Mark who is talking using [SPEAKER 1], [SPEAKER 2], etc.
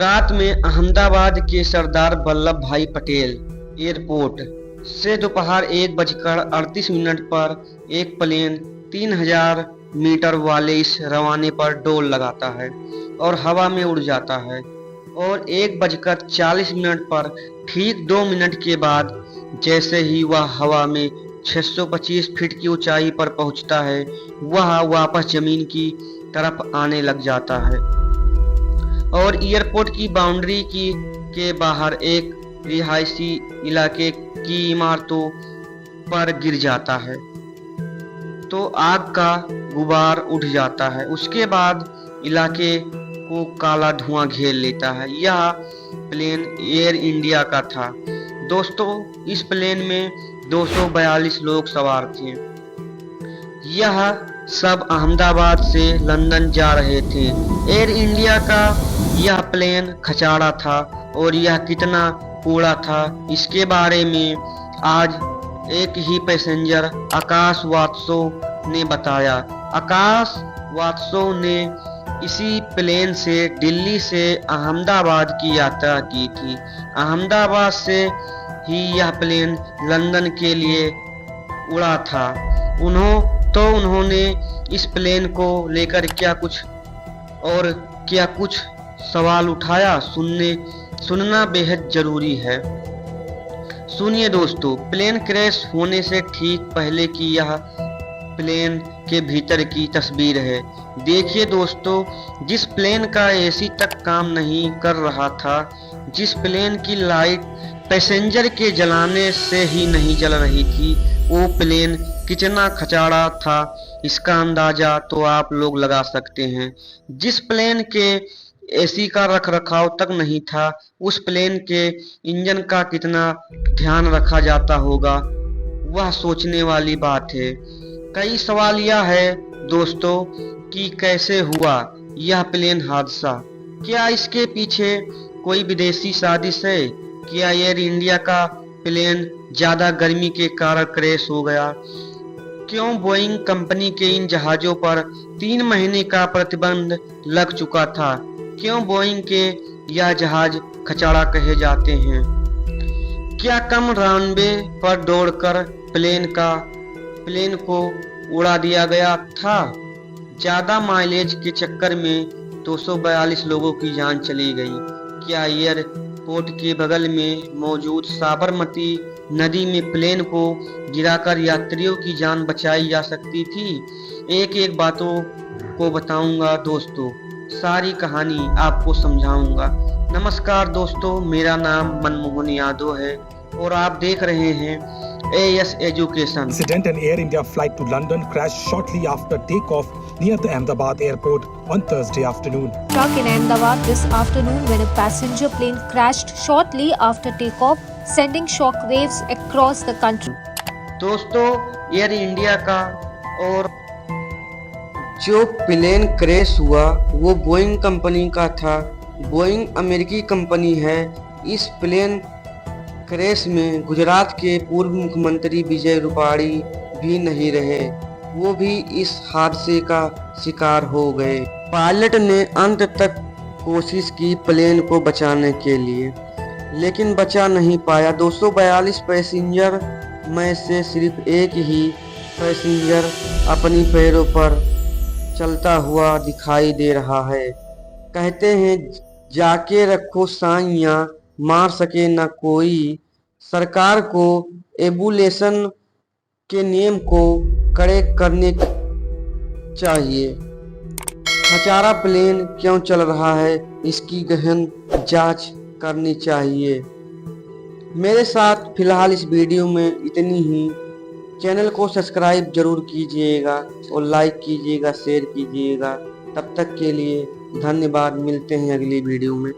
[SPEAKER 1] रात में अहमदाबाद के सरदार वल्लभ भाई पटेल एयरपोर्ट से दोपहर 1:38 पर एक प्लेन 3000 मीटर वाले इस रवाने पर डोल लगाता है और हवा में उड़ जाता है और 1:40 पर ठीक 2 मिनट के बाद जैसे ही वह हवा में 625 फीट की ऊंचाई पर पहुंचता है, वह वापस जमीन की तरफ आने लग जाता है और एयरपोर्ट की बाउंड्री के बाहर एक रिहायशी इलाके की इमारतों पर गिर जाता है तो आग का गुबार उठ जाता है। उसके बाद इलाके को काला धुआं घेर लेता है। यह प्लेन एयर इंडिया का था। दोस्तों, इस प्लेन में 242 लोग सवार थे। यह सब अहमदाबाद से लंदन जा रहे थे। एयर इंडिया का यह प्लेन खचाड़ा था और यह कितना कूड़ा था, इसके बारे में आज एक ही पैसेंजर आकाश वात्सव ने बताया। आकाश वात्सव ने इसी प्लेन से दिल्ली से अहमदाबाद की यात्रा की थी। अहमदाबाद से ही यह प्लेन लंदन के लिए उड़ा था। उन्होंने इस प्लेन को लेकर क्या कुछ सवाल उठाया, सुनना बेहद जरूरी है। सुनिए दोस्तों, प्लेन क्रैश होने से ठीक पहले की यह प्लेन के भीतर की तस्वीर है। देखिए दोस्तों, जिस प्लेन का एसी तक काम नहीं कर रहा था, जिस प्लेन की लाइट पैसेंजर के जलाने से ही नहीं जल रही थी, वो प्लेन कितना खचाड़ा था, इसका अंदाजा तो आप लोग लगा सकते हैं। जिस प्लेन के एसी का रख रखाव तक नहीं था, उस प्लेन के इंजन का कितना ध्यान रखा जाता होगा, वह सोचने वाली बात है। कई सवाल यह है दोस्तों कि कैसे हुआ यह प्लेन हादसा। क्या इसके पीछे कोई विदेशी साजिश है? क्या एयर इंडिया का प्लेन ज्यादा गर्मी के कारण क्रैश हो गया? क्यों बोइंग कंपनी के इन जहाजों पर 3 महीने का प्रतिबंध लग चुका था? क्यों बोइंग के यह जहाज खचाड़ा कहे जाते हैं? क्या कम रनवे पर दौड़कर प्लेन को उड़ा दिया गया था? ज्यादा माइलेज के चक्कर में 242 लोगों की जान चली गई। क्या एयरपोर्ट के बगल में मौजूद साबरमती नदी में प्लेन को गिराकर यात्रियों की जान बचाई जा सकती थी? एक एक बातों को बताऊंगा दोस्तों, सारी कहानी आपको समझाऊंगा। नमस्कार दोस्तों, मेरा नाम मनमोहन यादव है और आप देख रहे हैं AS education.
[SPEAKER 2] Incident: an Air India flight to London crashed shortly after takeoff near the Ahmedabad airport on Thursday afternoon.
[SPEAKER 3] Struck in Ahmedabad this afternoon when a passenger plane crashed shortly after takeoff, sending shock waves across the country.
[SPEAKER 1] दोस्तों, air India का और जो plane crash हुआ वो Boeing company का था। Boeing अमेरिकी company है। इस प्लेन क्रैश में गुजरात के पूर्व मुख्यमंत्री विजय रूपाणी भी नहीं रहे, वो भी इस हादसे का शिकार हो गए। पायलट ने अंत तक कोशिश की प्लेन को बचाने के लिए, लेकिन बचा नहीं पाया। 242 पैसेंजर में से सिर्फ एक ही पैसेंजर अपनी पैरों पर चलता हुआ दिखाई दे रहा है। कहते हैं जाके रखो साइयां, मार सके न कोई। सरकार को एबुलेशन के नियम को कड़े करने चाहिए। खचाड़ा प्लेन क्यों चल रहा है, इसकी गहन जांच करनी चाहिए। मेरे साथ फिलहाल इस वीडियो में इतनी ही। चैनल को सब्सक्राइब जरूर कीजिएगा और लाइक कीजिएगा, शेयर कीजिएगा। तब तक के लिए धन्यवाद। मिलते हैं अगली वीडियो में।